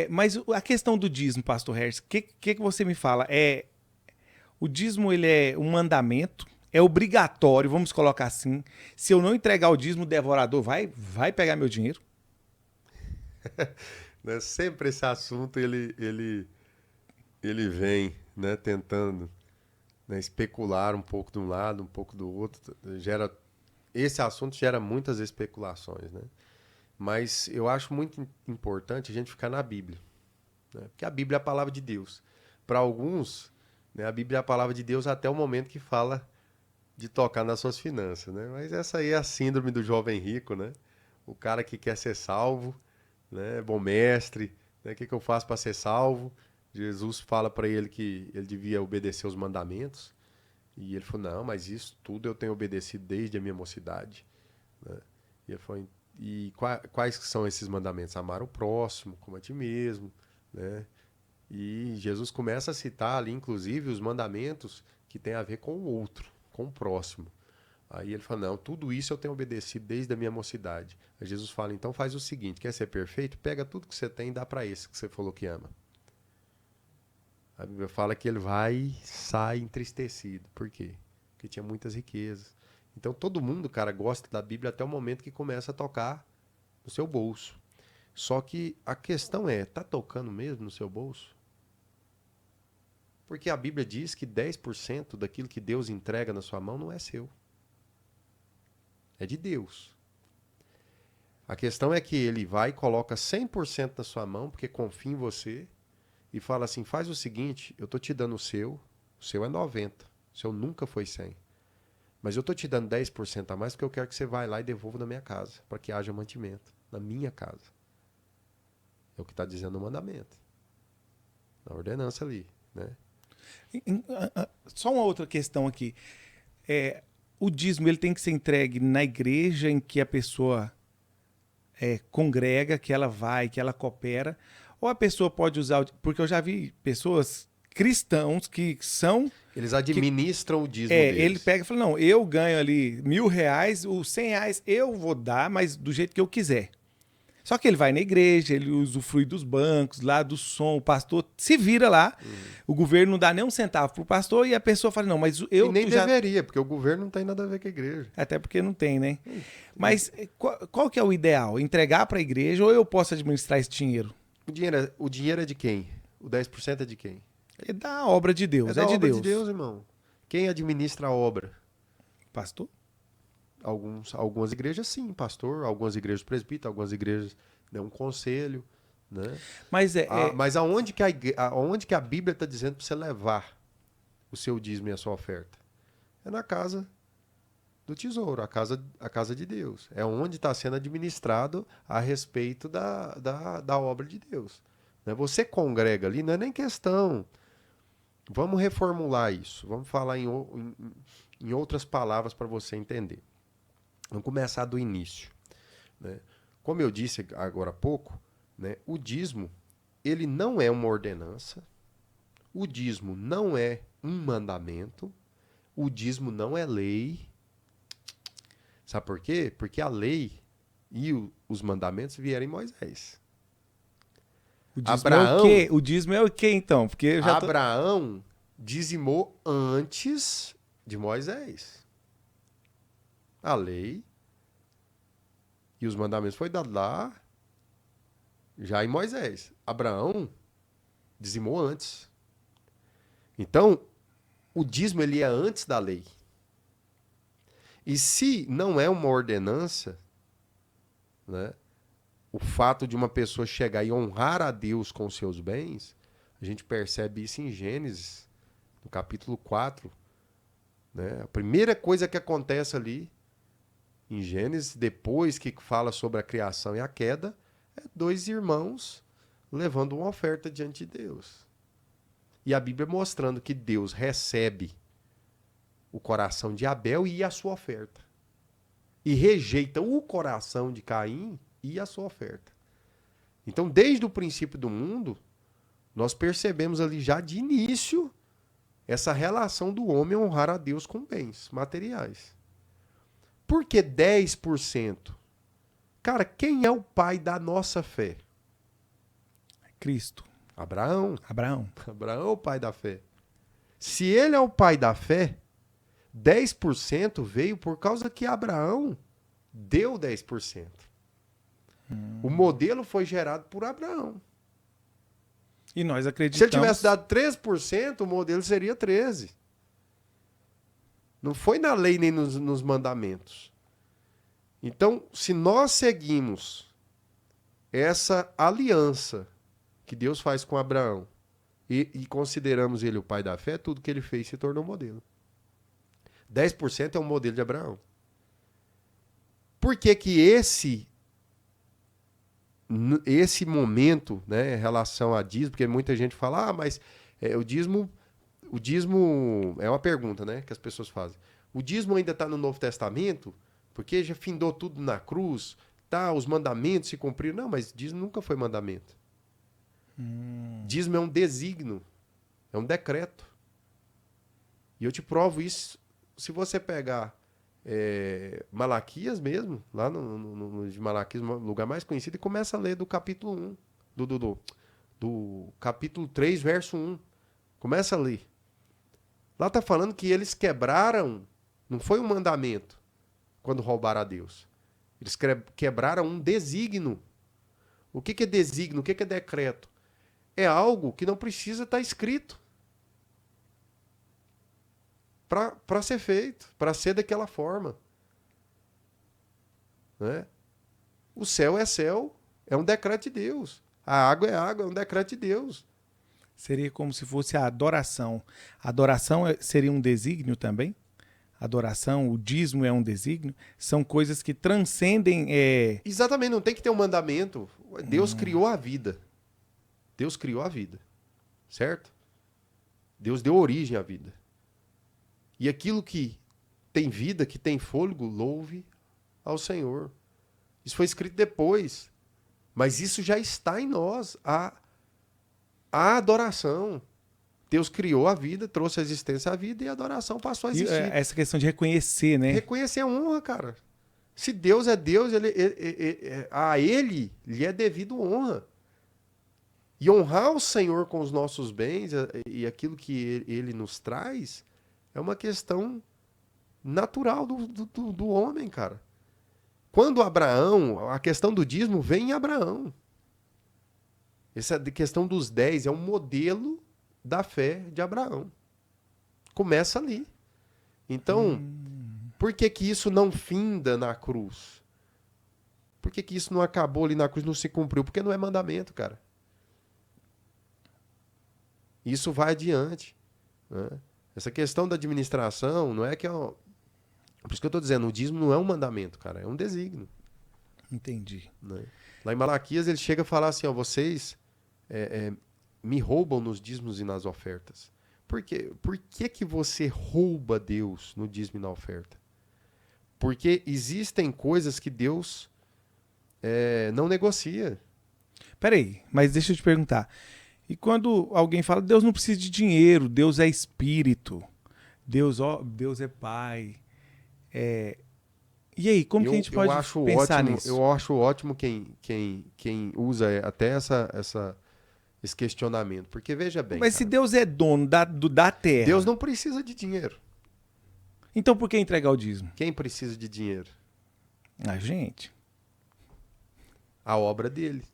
Mas a questão do dízimo, pastor Harris, o que você me fala? O dízimo, ele é um mandamento, é obrigatório, vamos colocar assim. Se eu não entregar o dízimo, o devorador vai pegar meu dinheiro? Né? Sempre esse assunto ele vem, né, tentando, né, especular um pouco de um lado, um pouco do outro. Esse assunto gera muitas especulações, né? Mas eu acho muito importante a gente ficar na Bíblia, né? Porque a Bíblia é a palavra de Deus. Para alguns, né, a Bíblia é a palavra de Deus até o momento que fala de tocar nas suas finanças, né? Mas essa aí é a síndrome do jovem rico, né? O cara que quer ser salvo, né? Bom mestre, né? O que que eu faço para ser salvo? Jesus fala para ele que ele devia obedecer os mandamentos. E ele falou, não, mas isso tudo eu tenho obedecido desde a minha mocidade, né? E ele falou, e quais que são esses mandamentos? Amar o próximo, como a ti mesmo, né? E Jesus começa a citar ali, inclusive, os mandamentos que tem a ver com o outro, com o próximo. Aí ele fala, não, tudo isso eu tenho obedecido desde a minha mocidade. Aí Jesus fala, então faz o seguinte, quer ser perfeito? Pega tudo que você tem e dá para esse que você falou que ama. A Bíblia fala que ele vai e sai entristecido. Por quê? Porque tinha muitas riquezas. Então todo mundo, cara, gosta da Bíblia até o momento que começa a tocar no seu bolso. Só que a questão é, tá tocando mesmo no seu bolso? Porque a Bíblia diz que 10% daquilo que Deus entrega na sua mão não é seu. É de Deus. A questão é que ele vai e coloca 100% na sua mão, porque confia em você, e fala assim, faz o seguinte, eu estou te dando o seu é 90%, o seu nunca foi 100%. Mas eu estou te dando 10% a mais porque eu quero que você vá lá e devolva na minha casa, para que haja mantimento, na minha casa. É o que está dizendo o mandamento, na ordenança ali, né? Só uma outra questão aqui. O dízimo, ele tem que ser entregue na igreja em que a pessoa congrega, que ela vai, que ela coopera, ou a pessoa pode usar, porque eu já vi pessoas cristãos que são Eles que administram o dízimo ele deles. pega e fala, não, eu ganho ali R$ 1.000, os R$ 100 eu vou dar, mas do jeito que eu quiser. Só que ele vai na igreja, ele usufrui dos bancos, lá do som, o pastor se vira lá, Uhum. o governo não dá nem um centavo pro pastor e a pessoa fala, não, mas E eu nem tu já... deveria, porque o governo não tem nada a ver com a igreja. Até porque não tem, né? Mas qual que é o ideal? Entregar para a igreja ou eu posso administrar esse dinheiro? O dinheiro é de quem? O 10% é de quem? É da obra de É Deus, é da de obra de Deus. Deus, irmão. Quem administra a obra? Pastor? Algumas igrejas, sim, pastor. Algumas igrejas presbítero, algumas igrejas, né, um conselho, né? Mas Mas aonde que a Bíblia está dizendo para você levar o seu dízimo e a sua oferta? É na casa do tesouro, a casa de Deus. É onde está sendo administrado a respeito da obra de Deus. Né? Você congrega ali, não é nem questão. Vamos reformular isso. Vamos falar em outras palavras para você entender. Vamos começar do início. Né? Como eu disse agora há pouco, né, o dízimo ele não é uma ordenança, o dízimo não é um mandamento, o dízimo não é lei. Sabe por quê? Porque a lei e os mandamentos vieram em Moisés. o dízimo é o Abraão, quê? O dízimo é o quê, então? Porque eu já tô... Abraão dizimou antes de Moisés. A lei e os mandamentos foi dado lá já em Moisés. Abraão dizimou antes. Então, o dízimo ele é antes da lei. E se não é uma ordenança, né, o fato de uma pessoa chegar e honrar a Deus com seus bens, a gente percebe isso em Gênesis, no capítulo 4. Né? A primeira coisa que acontece ali em Gênesis, depois que fala sobre a criação e a queda, é dois irmãos levando uma oferta diante de Deus. E a Bíblia mostrando que Deus recebe o coração de Abel e a sua oferta. E rejeita o coração de Caim e a sua oferta. Então, desde o princípio do mundo, nós percebemos ali já de início essa relação do homem honrar a Deus com bens materiais. Por que 10%? Cara, quem é o pai da nossa fé? Cristo. Abraão. Abraão. Abraão é o pai da fé. Se ele é o pai da fé, 10% veio por causa que Abraão deu 10%. O modelo foi gerado por Abraão. E nós acreditamos... Se ele tivesse dado 3%, o modelo seria 13%. Não foi na lei nem nos mandamentos. Então, se nós seguimos essa aliança que Deus faz com Abraão e consideramos ele o pai da fé, tudo que ele fez se tornou modelo. 10% é um modelo de Abraão. Por que que esse momento, né, em relação a dízimo, porque muita gente fala, mas o dízimo é uma pergunta, né, que as pessoas fazem. O dízimo ainda está no Novo Testamento, porque já findou tudo na cruz, tá, os mandamentos se cumpriram. Não, mas dízimo nunca foi mandamento. Dízimo é um desígnio, é um decreto. E eu te provo isso se você pegar Malaquias mesmo, lá no de Malaquias, o lugar mais conhecido, e começa a ler do capítulo 1, do capítulo 3, verso 1. Começa a ler. Lá está falando que eles quebraram, não foi um mandamento, quando roubaram a Deus. Eles quebraram um desígnio. O que é desígnio? O que é decreto? É algo que não precisa estar escrito para ser feito, para ser daquela forma. Né? O céu, é um decreto de Deus. A água, é um decreto de Deus. Seria como se fosse a adoração. A adoração seria um desígnio também? Adoração, o dízimo é um desígnio? São coisas que transcendem... Exatamente, não tem que ter um mandamento. Deus criou a vida. Deus criou a vida. Certo? Deus deu origem à vida. E aquilo que tem vida, que tem fôlego, louve ao Senhor. Isso foi escrito depois. Mas isso já está em nós. A adoração. Deus criou a vida, trouxe a existência à vida e a adoração passou a existir. E essa questão de reconhecer, né? Reconhecer a honra, cara. Se Deus é Deus, a Ele lhe é devido honra. E honrar o Senhor com os nossos bens e aquilo que Ele nos traz é uma questão natural do homem, cara. Quando Abraão, a questão do dízimo vem em Abraão. Essa questão dos 10 é um modelo da fé de Abraão. Começa ali. Então, por que que isso não finda na cruz? Por que que isso não acabou ali na cruz, não se cumpriu? Porque não é mandamento, cara. Isso vai adiante. Né? Essa questão da administração não é que... Por isso que eu estou dizendo, o dízimo não é um mandamento, cara. É um desígnio. Entendi. Né? Lá em Malaquias ele chega a falar assim, ó, vocês me roubam nos dízimos e nas ofertas. Por quê? Por que que você rouba Deus no dízimo e na oferta? Porque existem coisas que Deus não negocia. Peraí, mas deixa eu te perguntar. E quando alguém fala, Deus não precisa de dinheiro, Deus é espírito, Deus é pai. E aí, como que a gente pode pensar nisso? Eu acho ótimo quem usa até esse questionamento. Porque veja bem. Mas cara, se Deus é dono da terra. Deus não precisa de dinheiro. Então por que entregar o dízimo? Quem precisa de dinheiro? A gente. A obra dele.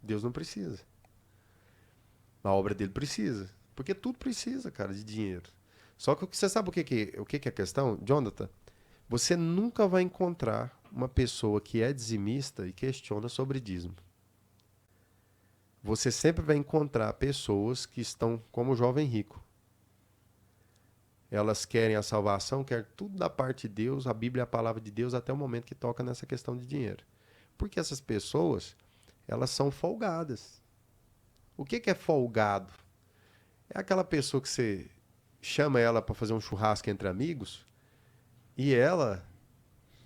Deus não precisa. A obra dele precisa. Porque tudo precisa, cara, de dinheiro. Só que você sabe o que é a questão, Jonathan? Você nunca vai encontrar uma pessoa que é dizimista e questiona sobre dízimo. Você sempre vai encontrar pessoas que estão como o jovem rico. Elas querem a salvação, querem tudo da parte de Deus, a Bíblia é a palavra de Deus, até o momento que toca nessa questão de dinheiro. Porque essas pessoas, elas são folgadas. O que é folgado? É aquela pessoa que você chama ela para fazer um churrasco entre amigos e ela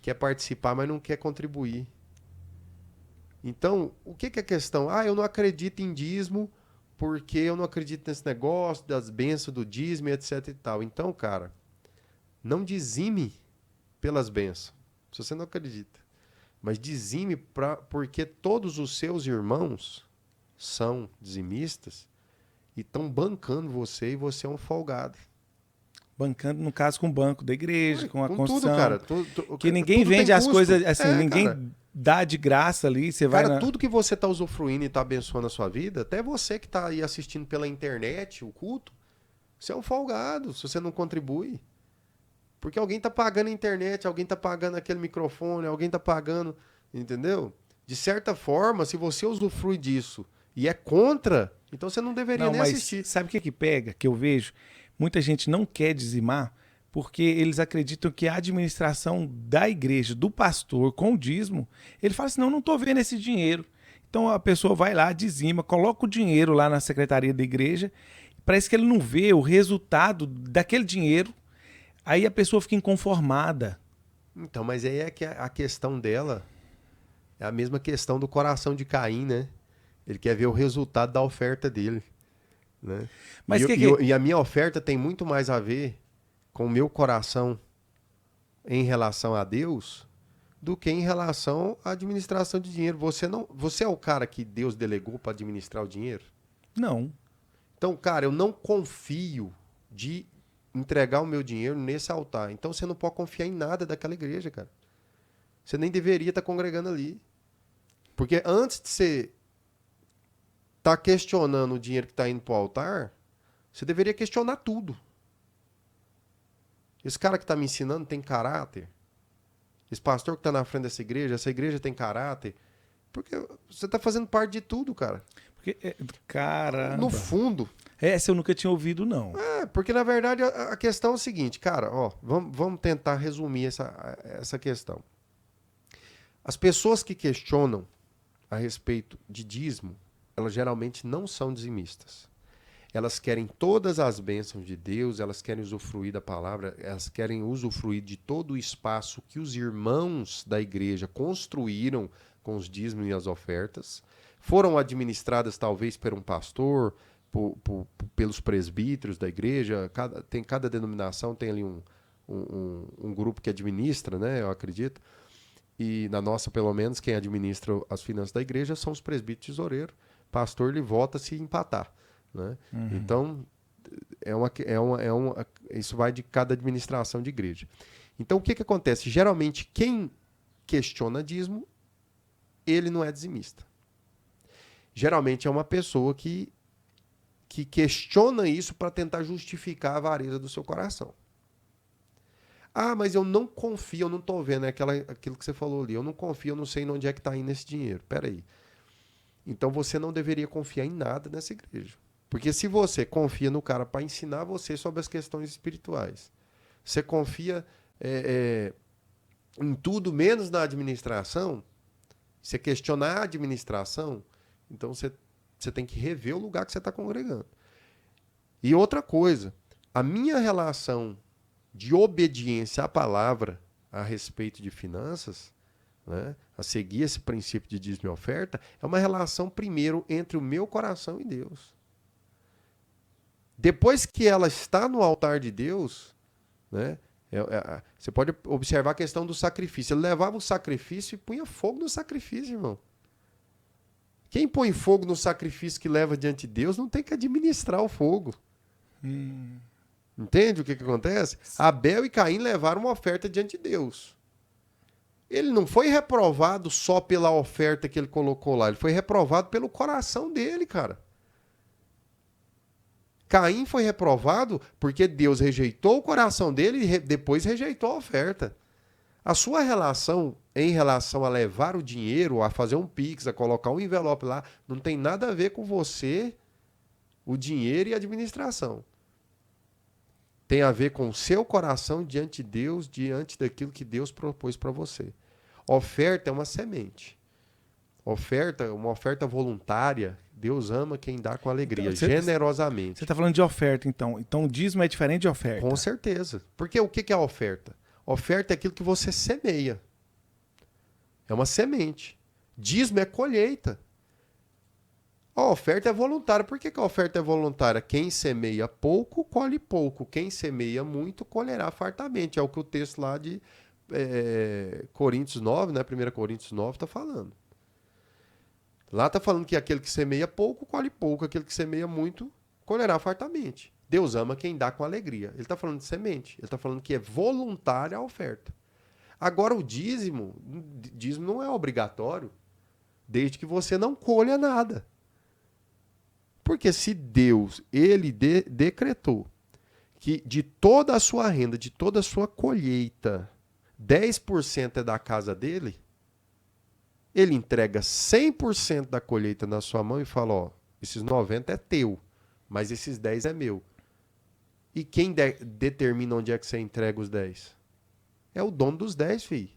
quer participar, mas não quer contribuir. Então, o que é a questão? Eu não acredito em dízimo porque eu não acredito nesse negócio das bênçãos do dízimo, etc e tal. Então, cara, não dizime pelas bênçãos, se você não acredita. Mas dizime porque todos os seus irmãos são dizimistas e estão bancando você e você é um folgado. Bancando, no caso, com o banco da igreja, com a construção. Tudo, cara. Que ninguém tudo vende tem as custo. coisas, assim, ninguém cara. dá de graça ali, você vai Cara, tudo que você tá usufruindo e tá abençoando a sua vida, até você que tá aí assistindo pela internet o culto, você é um folgado se você não contribui. Porque alguém tá pagando a internet, alguém tá pagando aquele microfone, alguém tá pagando, entendeu? De certa forma, se você usufrui disso e é contra, então você não deveria nem assistir. Sabe o que pega, que eu vejo? Muita gente não quer dizimar porque eles acreditam que a administração da igreja, do pastor, com o dízimo, ele fala assim, não estou vendo esse dinheiro. Então a pessoa vai lá, dizima, coloca o dinheiro lá na secretaria da igreja, parece que ele não vê o resultado daquele dinheiro, aí a pessoa fica inconformada. Então, mas aí é que a questão dela é a mesma questão do coração de Caim, né? Ele quer ver o resultado da oferta dele. Né? Mas e a minha oferta tem muito mais a ver com o meu coração em relação a Deus do que em relação à administração de dinheiro. Você é o cara que Deus delegou para administrar o dinheiro? Não. Então, cara, eu não confio de entregar o meu dinheiro nesse altar. Então você não pode confiar em nada daquela igreja, cara. Você nem deveria estar congregando ali. Porque antes de você estar questionando o dinheiro que está indo para o altar, você deveria questionar tudo. Esse cara que está me ensinando tem caráter? Esse pastor que está na frente dessa igreja, essa igreja tem caráter? Porque você está fazendo parte de tudo, cara. Porque, caramba. No fundo. Essa eu nunca tinha ouvido, não. Porque na verdade a questão é o seguinte, cara, ó, vamos tentar resumir essa questão. As pessoas que questionam a respeito de dízimo, elas geralmente não são dizimistas. Elas querem todas as bênçãos de Deus, elas querem usufruir da palavra, elas querem usufruir de todo o espaço que os irmãos da igreja construíram com os dízimos e as ofertas, foram administradas talvez por um pastor, pelos presbíteros da igreja, cada denominação tem ali um grupo que administra, né, eu acredito, e na nossa, pelo menos, quem administra as finanças da igreja são os presbíteros tesoureiros. Pastor, ele vota se empatar. Né? Uhum. Então, isso vai de cada administração de igreja. Então, o que acontece? Geralmente, quem questiona dízimo, ele não é dizimista. Geralmente, é uma pessoa que questiona isso para tentar justificar a avareza do seu coração. Ah, mas eu não confio, eu não estou vendo, aquilo que você falou ali. Eu não confio, eu não sei onde é que está indo esse dinheiro. Peraí. Então, você não deveria confiar em nada nessa igreja. Porque se você confia no cara para ensinar você sobre as questões espirituais, você confia em tudo menos na administração, você questionar a administração, então você tem que rever o lugar que você está congregando. E outra coisa, a minha relação de obediência à palavra a respeito de finanças, né, a seguir esse princípio de dízimo e oferta, é uma relação primeiro entre o meu coração e Deus. Depois que ela está no altar de Deus, né, você pode observar a questão do sacrifício. Ele levava o sacrifício e punha fogo no sacrifício, irmão. Quem põe fogo no sacrifício que leva diante de Deus não tem que administrar o fogo. Entende o que acontece? Abel e Caim levaram uma oferta diante de Deus. Ele não foi reprovado só pela oferta que ele colocou lá. Ele foi reprovado pelo coração dele, cara. Caim foi reprovado porque Deus rejeitou o coração dele e depois rejeitou a oferta. A sua relação em relação a levar o dinheiro, a fazer um pix, a colocar um envelope lá, não tem nada a ver com você, o dinheiro e a administração. Tem a ver com o seu coração diante de Deus, diante daquilo que Deus propôs para você. Oferta é uma semente. Uma oferta voluntária, Deus ama quem dá com alegria, então, generosamente. Você está falando de oferta, então. Então o dízimo é diferente de oferta. Com certeza. Porque o que é a oferta? Oferta é aquilo que você semeia. É uma semente. Dízimo é colheita. A oferta é voluntária. Por que a oferta é voluntária? Quem semeia pouco, colhe pouco. Quem semeia muito, colherá fartamente. É o que o texto lá de Coríntios 9, né? 1 Coríntios 9 está falando. Lá está falando que aquele que semeia pouco, colhe pouco. Aquele que semeia muito, colherá fartamente. Deus ama quem dá com alegria. Ele está falando de semente. Ele está falando que é voluntária a oferta. Agora, o dízimo não é obrigatório, desde que você não colha nada. Porque se Deus, ele decretou que de toda a sua renda, de toda a sua colheita, 10% é da casa dele, ele entrega 100% da colheita na sua mão e fala, ó, esses 90 é teu, mas esses 10 é meu. E quem determina onde é que você entrega os 10? É o dono dos 10, filho.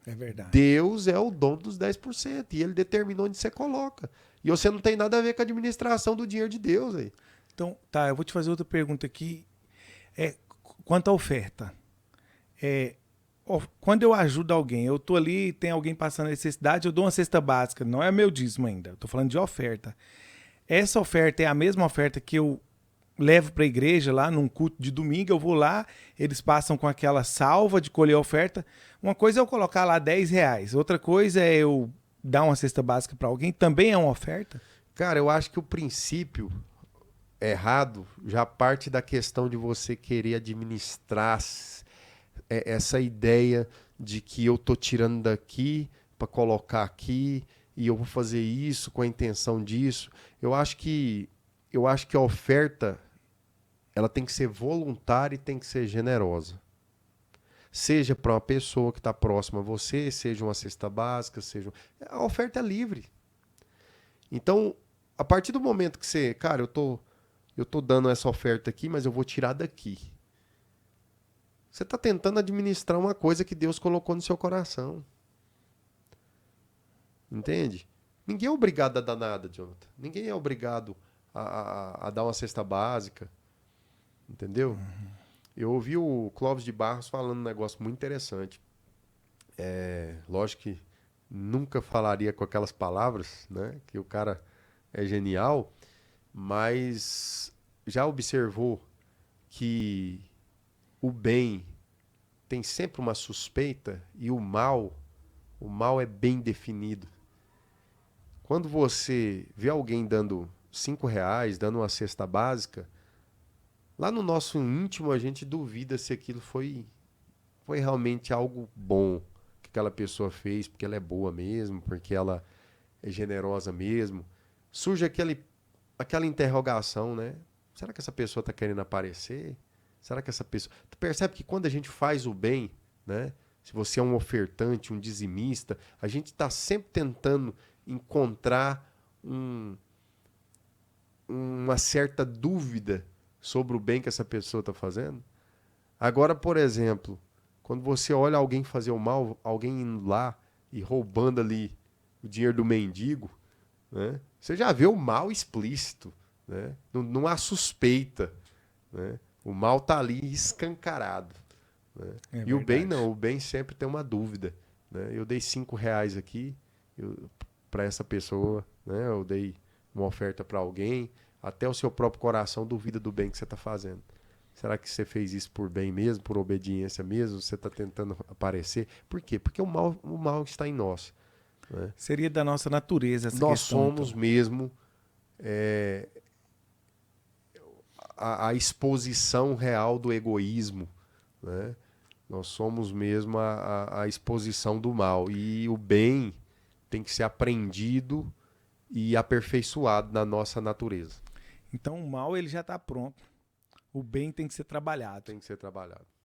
É verdade. Deus é o dono dos 10%. E ele determina onde você coloca. E você não tem nada a ver com a administração do dinheiro de Deus. Aí. Então, tá, eu vou te fazer outra pergunta aqui. Quanto à oferta. Quando eu ajudo alguém, eu tô ali, tem alguém passando necessidade, eu dou uma cesta básica. Não é meu dízimo ainda. Eu tô falando de oferta. Essa oferta é a mesma oferta que eu levo para a igreja lá num culto de domingo, eu vou lá, eles passam com aquela salva de colher a oferta. Uma coisa é eu colocar lá R$10, outra coisa é eu dar uma cesta básica para alguém, também é uma oferta? Cara, eu acho que o princípio errado já parte da questão de você querer administrar essa ideia de que eu tô tirando daqui para colocar aqui e eu vou fazer isso com a intenção disso. Eu acho que a oferta ela tem que ser voluntária e tem que ser generosa. Seja para uma pessoa que está próxima a você, seja uma cesta básica, a oferta é livre. Então, a partir do momento que você, cara, eu tô dando essa oferta aqui, mas eu vou tirar daqui. Você está tentando administrar uma coisa que Deus colocou no seu coração. Entende? Ninguém é obrigado a dar nada, Jonathan. Ninguém é obrigado a dar uma cesta básica. Entendeu? Uhum. Eu ouvi o Clóvis de Barros falando um negócio muito interessante. Lógico que nunca falaria com aquelas palavras, né? Que o cara é genial, mas já observou que o bem tem sempre uma suspeita e o mal é bem definido. Quando você vê alguém dando R$5, dando uma cesta básica, lá no nosso íntimo a gente duvida se aquilo foi realmente algo bom que aquela pessoa fez, porque ela é boa mesmo, porque ela é generosa mesmo. Surge aquela interrogação, né? Será que essa pessoa está querendo aparecer? Será que essa pessoa... Tu percebe que quando a gente faz o bem, né? Se você é um ofertante, um dizimista, a gente está sempre tentando encontrar uma certa dúvida sobre o bem que essa pessoa está fazendo. Agora, por exemplo, quando você olha alguém fazer o mal, alguém indo lá e roubando ali o dinheiro do mendigo, né? Você já vê o mal explícito, né? Não há suspeita, né? O mal está ali escancarado, né? E o bem não, o bem sempre tem uma dúvida, né? Eu dei R$5 aqui para essa pessoa, né? Eu dei uma oferta para alguém, até o seu próprio coração duvida do bem que você está fazendo. Será que você fez isso por bem mesmo, por obediência mesmo? Você está tentando aparecer? Por quê? Porque o mal está em nós. Né? Seria da nossa natureza essa questão. Nós somos então mesmo a exposição real do egoísmo. Né? Nós somos mesmo a exposição do mal. E o bem tem que ser aprendido e aperfeiçoado na nossa natureza. Então o mal ele já está pronto. O bem tem que ser trabalhado. Tem que ser trabalhado.